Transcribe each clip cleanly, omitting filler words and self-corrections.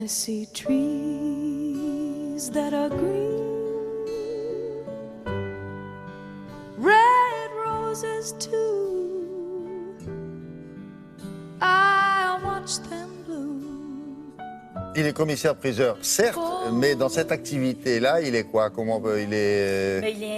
I see trees that are green, red roses too. I watch them bloom. Il est commissaire-priseur, certes, mais dans cette activité-là, il est quoi?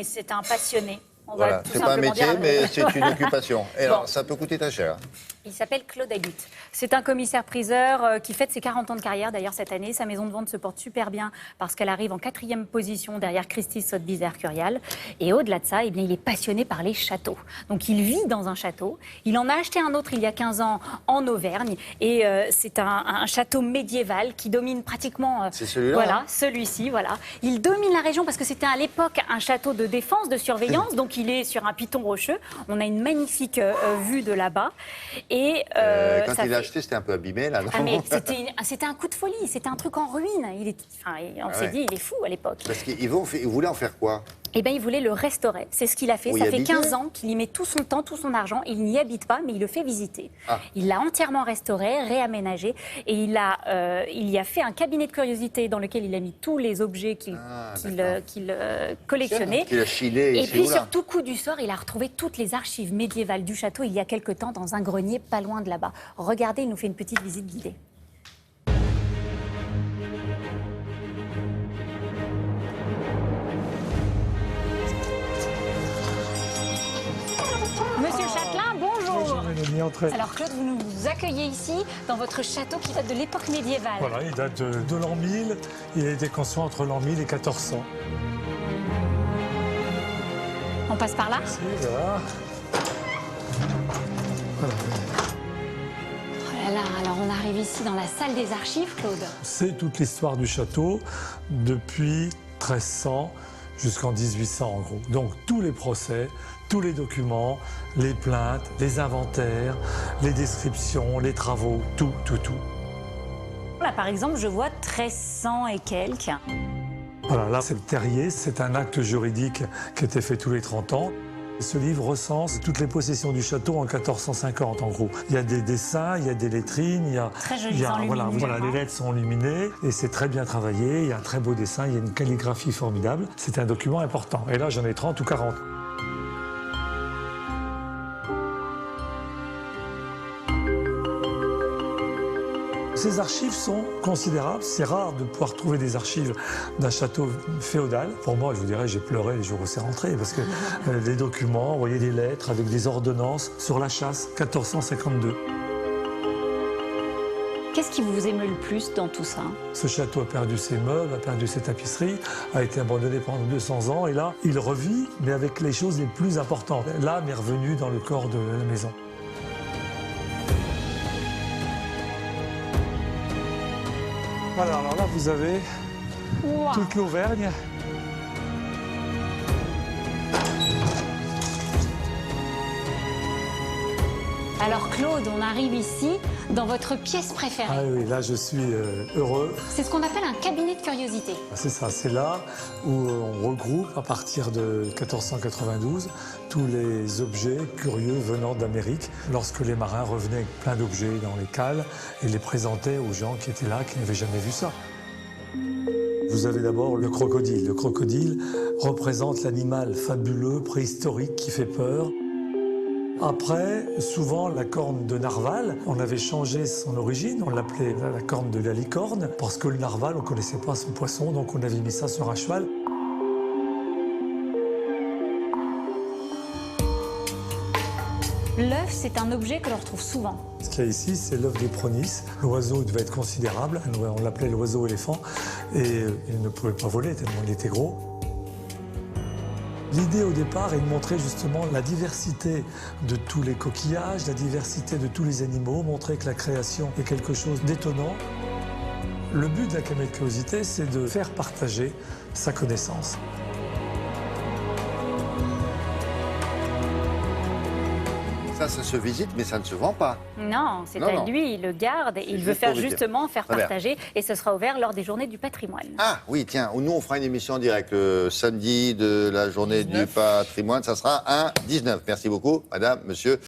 C'est un passionné. Voilà, c'est pas un métier, mais c'est une occupation. Et alors, ça peut coûter très cher. Il s'appelle Claude Agut. C'est un commissaire-priseur qui fête ses 40 ans de carrière d'ailleurs cette année. Sa maison de vente se porte super bien parce qu'elle arrive en 4e position derrière Christie Sotheby's et Arcurial. Et au-delà de ça, eh bien, il est passionné par les châteaux. Donc il vit dans un château. Il en a acheté un autre il y a 15 ans en Auvergne. Et c'est un château médiéval qui domine pratiquement... c'est celui-là. Voilà, celui-ci, voilà. Il domine la région parce que c'était à l'époque un château de défense, de surveillance. Donc il est sur un piton rocheux. On a une magnifique vue de là-bas. Et quand il l'a acheté, c'était un peu abîmé, là, non? Ah, mais c'était un coup de folie, c'était un truc en ruine. On s'est dit, il est fou à l'époque. Parce qu'il voulait en faire quoi? Eh bien, il voulait le restaurer. C'est ce qu'il a fait. Ça fait 15 ans qu'il y met tout son temps, tout son argent. Il n'y habite pas, mais il le fait visiter. Ah. Il l'a entièrement restauré, réaménagé. Et il y a fait un cabinet de curiosité dans lequel il a mis tous les objets qu'il collectionnait. Qu'il a chilé. Et puis, surtout, coup du sort, il a retrouvé toutes les archives médiévales du château il y a quelque temps dans un grenier pas loin de là-bas. Regardez, il nous fait une petite visite guidée. Monsieur Châtelain, bonjour. Bonjour Mélanie, entrez. Alors Claude, vous nous accueillez ici dans votre château qui date de l'époque médiévale. Voilà, il date de l'an 1000. Il a été construit entre l'an 1000 et 1400. On passe par là? Merci, voilà. Voilà. Oh là là, alors on arrive ici dans la salle des archives, Claude. C'est toute l'histoire du château depuis 1300 jusqu'en 1800 en gros. Donc tous les procès, tous les documents, les plaintes, les inventaires, les descriptions, les travaux, tout. Là par exemple, je vois 1300 et quelques. Voilà, là c'est le terrier, c'est un acte juridique qui était fait tous les 30 ans. Ce livre recense toutes les possessions du château en 1450 en gros. Il y a des dessins, il y a des lettrines, il y a... Très joli, voilà, les lettres sont enluminées et c'est très bien travaillé, il y a un très beau dessin, il y a une calligraphie formidable. C'est un document important. Et là j'en ai 30 ou 40. Ces archives sont considérables. C'est rare de pouvoir trouver des archives d'un château féodal. Pour moi, je vous dirais, j'ai pleuré les jours où c'est rentré parce que les documents, vous voyez des lettres avec des ordonnances sur la chasse, 1452. Qu'est-ce qui vous émeut le plus dans tout ça? Ce château a perdu ses meubles, a perdu ses tapisseries, a été abandonné pendant 200 ans et là, il revit, mais avec les choses les plus importantes. L'âme est revenue dans le corps de la maison. Voilà, alors là, vous avez toute l'Auvergne. Alors Claude, on arrive ici dans votre pièce préférée. Ah oui, là je suis heureux. C'est ce qu'on appelle un cabinet de curiosité. C'est ça, c'est là où on regroupe à partir de 1492 tous les objets curieux venant d'Amérique. Lorsque les marins revenaient avec plein d'objets dans les cales et les présentaient aux gens qui étaient là, qui n'avaient jamais vu ça. Vous avez d'abord le crocodile. Le crocodile représente l'animal fabuleux, préhistorique, qui fait peur. Après, souvent, la corne de narval, on avait changé son origine, on l'appelait la corne de la licorne, parce que le narval, on ne connaissait pas son poisson, donc on avait mis ça sur un cheval. L'œuf, c'est un objet que l'on retrouve souvent. Ce qu'il y a ici, c'est l'œuf des Pronis. L'oiseau devait être considérable, on l'appelait l'oiseau éléphant, et il ne pouvait pas voler tellement il était gros. L'idée au départ est de montrer justement la diversité de tous les coquillages, la diversité de tous les animaux, montrer que la création est quelque chose d'étonnant. Le but de la cabinet de curiosité, c'est de faire partager sa connaissance. Ça se visite, mais ça ne se vend pas. Non, c'est à lui, il le garde et il veut faire justement faire partager. Et ce sera ouvert lors des journées du patrimoine. Ah oui, tiens, nous on fera une émission en direct le samedi de la journée 19. Du patrimoine. Ça sera un 19. Merci beaucoup, madame, monsieur.